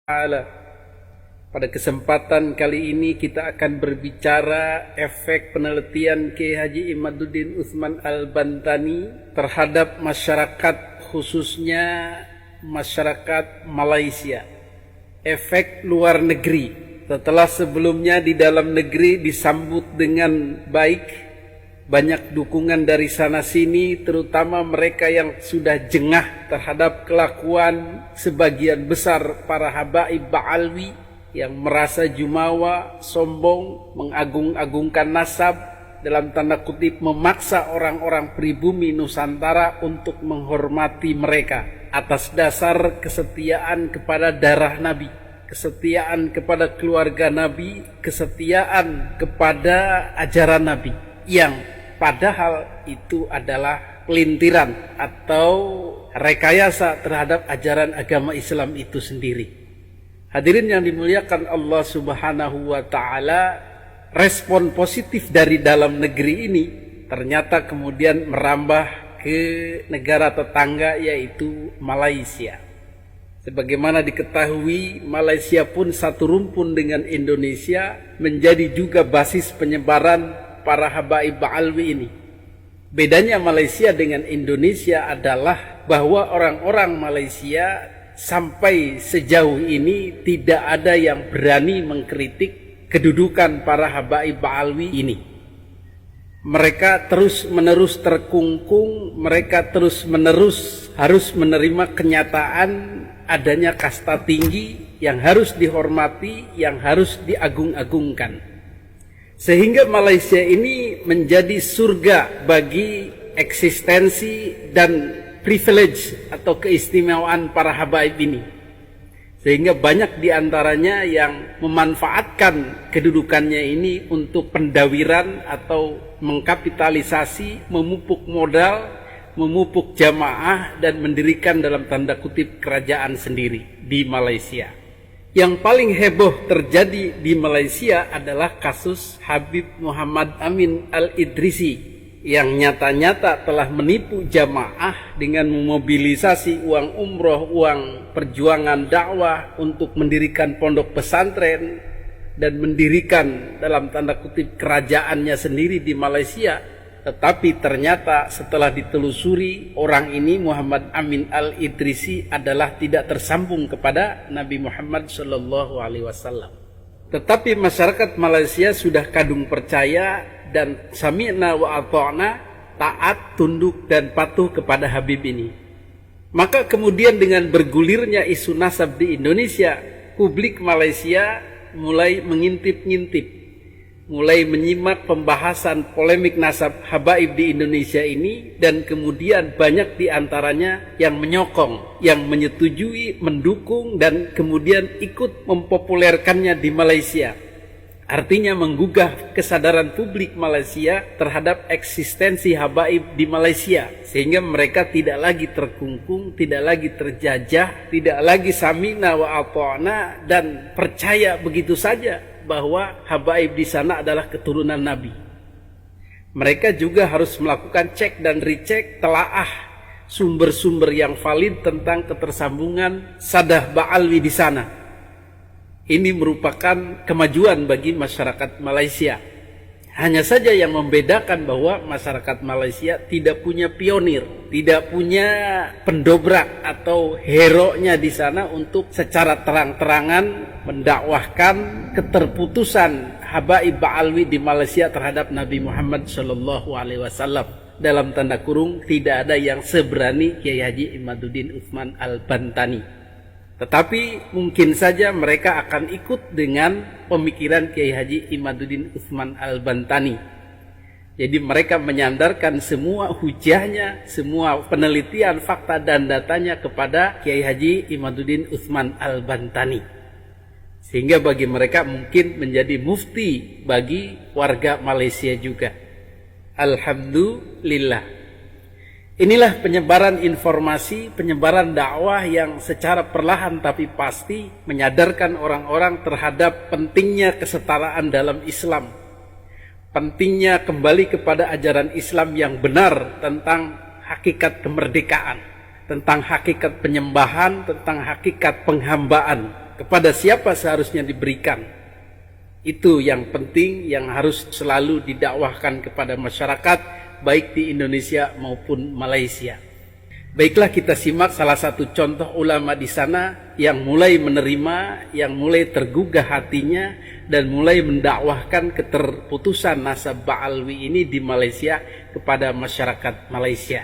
Ta'ala. Pada kesempatan kali ini kita akan berbicara efek penelitian Kiai Haji Imaduddin Utsman Al-Bantani terhadap masyarakat, khususnya masyarakat Malaysia. Efek luar negeri. Setelah sebelumnya di dalam negeri disambut dengan baik, banyak dukungan dari sana sini, terutama mereka yang sudah jengah terhadap kelakuan sebagian besar para habaib ba'alwi yang merasa jumawa, sombong, mengagung-agungkan nasab, dalam tanda kutip memaksa orang-orang pribumi Nusantara untuk menghormati mereka atas dasar kesetiaan kepada darah Nabi, kesetiaan kepada keluarga Nabi, kesetiaan kepada ajaran Nabi, yang padahal itu adalah pelintiran atau rekayasa terhadap ajaran agama Islam itu sendiri. Hadirin yang dimuliakan Allah Subhanahu wa Ta'ala, respon positif dari dalam negeri ini ternyata kemudian merambah ke negara tetangga, yaitu Malaysia. Sebagaimana diketahui, Malaysia pun satu rumpun dengan Indonesia, menjadi juga basis penyebaran para habaib ba'alwi ini. Bedanya Malaysia dengan Indonesia adalah bahwa orang-orang Malaysia sampai sejauh ini tidak ada yang berani mengkritik kedudukan para habaib ba'alwi ini. Mereka terus-menerus terkungkung, mereka terus-menerus harus menerima kenyataan adanya kasta tinggi yang harus dihormati, yang harus diagung-agungkan. Sehingga Malaysia ini menjadi surga bagi eksistensi dan privilege atau keistimewaan para habaib ini. Sehingga banyak diantaranya yang memanfaatkan kedudukannya ini untuk pendawiran atau mengkapitalisasi, memupuk modal, memupuk jamaah, dan mendirikan dalam tanda kutip kerajaan sendiri di Malaysia. Yang paling heboh terjadi di Malaysia adalah kasus Habib Muhammad Amin Al-Idrisi yang nyata-nyata telah menipu jamaah dengan memobilisasi uang umroh, uang perjuangan dakwah untuk mendirikan pondok pesantren dan mendirikan dalam tanda kutip kerajaannya sendiri di Malaysia. Tetapi ternyata setelah ditelusuri, orang ini Muhammad Amin Al-Idrisi adalah tidak tersambung kepada Nabi Muhammad SAW. Tetapi masyarakat Malaysia sudah kadung percaya dan sami'na wa ata'na, taat, tunduk dan patuh kepada Habib ini. Maka kemudian dengan bergulirnya isu nasab di Indonesia, publik Malaysia mulai mengintip-ngintip, mulai menyimak pembahasan polemik nasab habaib di Indonesia ini, dan kemudian banyak diantaranya yang menyokong, yang menyetujui, mendukung, dan kemudian ikut mempopulerkannya di Malaysia. Artinya menggugah kesadaran publik Malaysia terhadap eksistensi habaib di Malaysia, sehingga mereka tidak lagi terkungkung, tidak lagi terjajah, tidak lagi sami'na wa ata'na, dan percaya begitu saja bahwa habaib di sana adalah keturunan Nabi. Mereka juga harus melakukan cek dan recheck, telaah sumber-sumber yang valid tentang ketersambungan sadah ba'alwi di sana. Ini merupakan kemajuan bagi masyarakat Malaysia. Hanya saja yang membedakan bahwa masyarakat Malaysia tidak punya pionir, tidak punya pendobrak atau hero-nya di sana untuk secara terang-terangan mendakwahkan keterputusan habaib ba'alwi di Malaysia terhadap Nabi Muhammad SAW. Dalam tanda kurung, tidak ada yang seberani Kiai Haji Imaduddin Utsman Al-Bantani. Tetapi mungkin saja mereka akan ikut dengan pemikiran Kiai Haji Imaduddin Utsman Al-Bantani. Jadi mereka menyandarkan semua hujahnya, semua penelitian, fakta dan datanya kepada Kiai Haji Imaduddin Utsman Al-Bantani. Sehingga bagi mereka mungkin menjadi mufti bagi warga Malaysia juga. Alhamdulillah. Inilah penyebaran informasi, penyebaran dakwah yang secara perlahan tapi pasti menyadarkan orang-orang terhadap pentingnya kesetaraan dalam Islam. Pentingnya kembali kepada ajaran Islam yang benar tentang hakikat kemerdekaan. tentang hakikat penyembahan, tentang hakikat penghambaan. kepada siapa seharusnya diberikan. Itu yang penting yang harus selalu didakwahkan kepada masyarakat baik di Indonesia maupun Malaysia. Baiklah, kita simak salah satu contoh ulama di sana yang mulai menerima, yang mulai tergugah hatinya dan mulai mendakwahkan keterputusan nasab Ba'alwi ini di Malaysia kepada masyarakat Malaysia.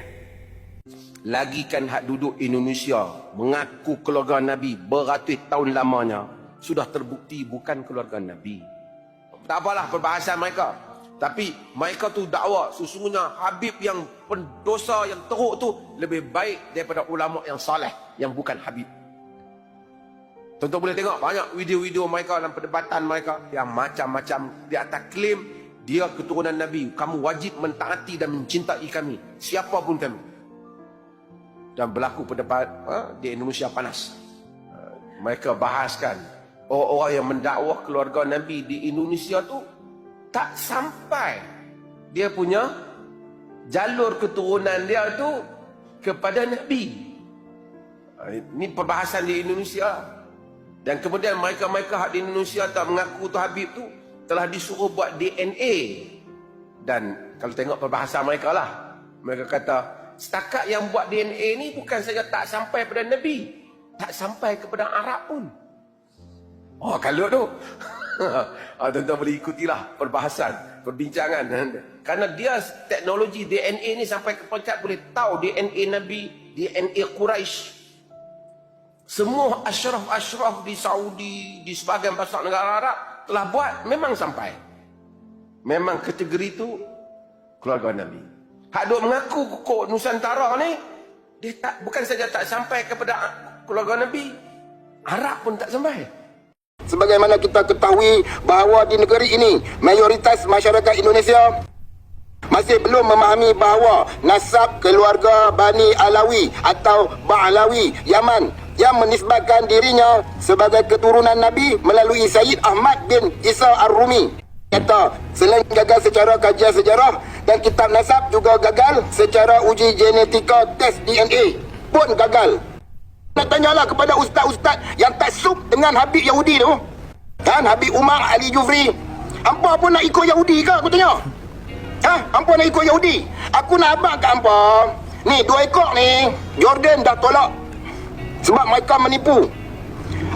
Lagi kan hak duduk Indonesia mengaku keluarga Nabi beratus tahun lamanya, sudah terbukti bukan keluarga Nabi. Tak apalah perbahasan mereka. Tapi mereka tu dakwa sesungguhnya Habib yang pendosa, yang teruk tu lebih baik daripada ulama yang saleh yang bukan Habib. Tuan-tuan boleh tengok banyak video-video mereka dalam perdebatan mereka yang macam-macam di atas klaim dia keturunan Nabi. Kamu wajib mentaati dan mencintai kami, siapapun kami. Dan berlaku perdebat di Indonesia panas. Mereka bahaskan orang-orang yang mendakwah keluarga Nabi di Indonesia tu tak sampai dia punya jalur keturunan dia tu kepada Nabi. Ini perbahasan di Indonesia. Dan kemudian mereka-mereka di Indonesia tak mengaku tu Habib tu telah disuruh buat DNA. Dan kalau tengok perbahasan mereka lah, mereka kata setakat yang buat DNA ni bukan saja tak sampai pada Nabi, tak sampai kepada Arab pun. Oh, kalau tu tuan-tuan boleh ikutilah perbahasan, perbincangan. Kerana dia teknologi DNA ni sampai ke peringkat boleh tahu DNA Nabi, DNA Quraisy. Semua asyraf-asyraf di Saudi, di sebahagian besar negara Arab telah buat, memang sampai. Memang kategori itu keluarga Nabi. Hak duk mengaku kok Nusantara ni, dia tak, bukan saja tak sampai kepada keluarga Nabi, Arab pun tak sampai. Sebagaimana kita ketahui bahawa di negeri ini mayoritas masyarakat Indonesia masih belum memahami bahawa nasab keluarga Bani Alawi atau Ba'alawi Yaman yang menisbatkan dirinya sebagai keturunan Nabi melalui Sayyid Ahmad bin Isa Ar-Rumi. Kata, selain gagal secara kajian sejarah dan kitab nasab juga gagal secara uji genetika tes DNA pun gagal. Nak tanyalah kepada ustaz-ustaz yang taksub dengan Habib Yahudi tu, kan, Habib Umar Ali Jufri. Hampa pun nak ikut Yahudi ke, aku tanya? Hampa nak ikut Yahudi? Aku nak abang kat hampa, ni 2 ekor ni Jordan dah tolak sebab mereka menipu.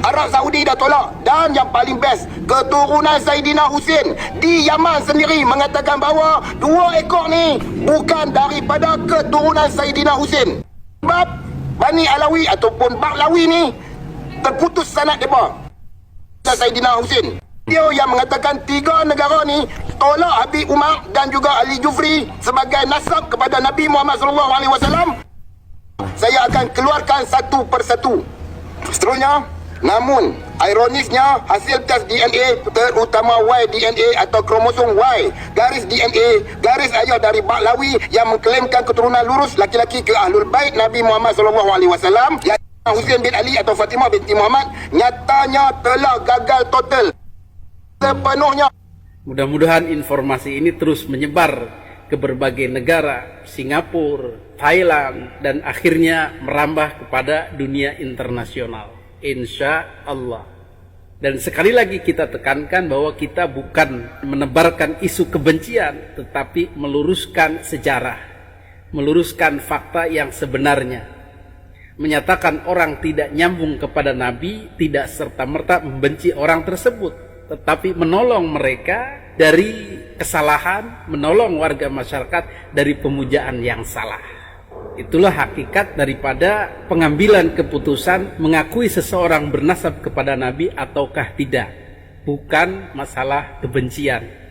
Arab Saudi dah tolak. Dan yang paling best, keturunan Saidina Husin di Yaman sendiri mengatakan bahawa 2 ekor ni bukan daripada keturunan Saidina Husin. Sebab Bani Alawi ataupun Ba'alawi ni terputus sanad mereka. Saidina Husin, dia yang mengatakan 3 negara ni tolak Habib Umar dan juga Ali Jufri sebagai nasab kepada Nabi Muhammad SAW. Saya akan keluarkan satu persatu seterusnya. Namun ironisnya hasil tes DNA terutama Y-DNA atau kromosom Y garis DNA garis ayah dari Ba'alawi yang mengklaimkan keturunan lurus laki-laki ke Ahlul Bait Nabi Muhammad SAW, yang Husain bin Ali atau Fatimah binti Muhammad, nyatanya telah gagal total sepenuhnya. Mudah-mudahan informasi ini terus menyebar ke berbagai negara, Singapura, Thailand, dan akhirnya merambah kepada dunia internasional. Insya Allah. Dan sekali lagi kita tekankan bahwa kita bukan menebarkan isu kebencian, tetapi meluruskan sejarah, meluruskan fakta yang sebenarnya. Menyatakan orang tidak nyambung kepada Nabi tidak serta-merta membenci orang tersebut, tetapi menolong mereka dari kesalahan, menolong warga masyarakat dari pemujaan yang salah. Itulah hakikat daripada pengambilan keputusan mengakui seseorang bernasab kepada Nabi ataukah tidak. Bukan masalah kebencian.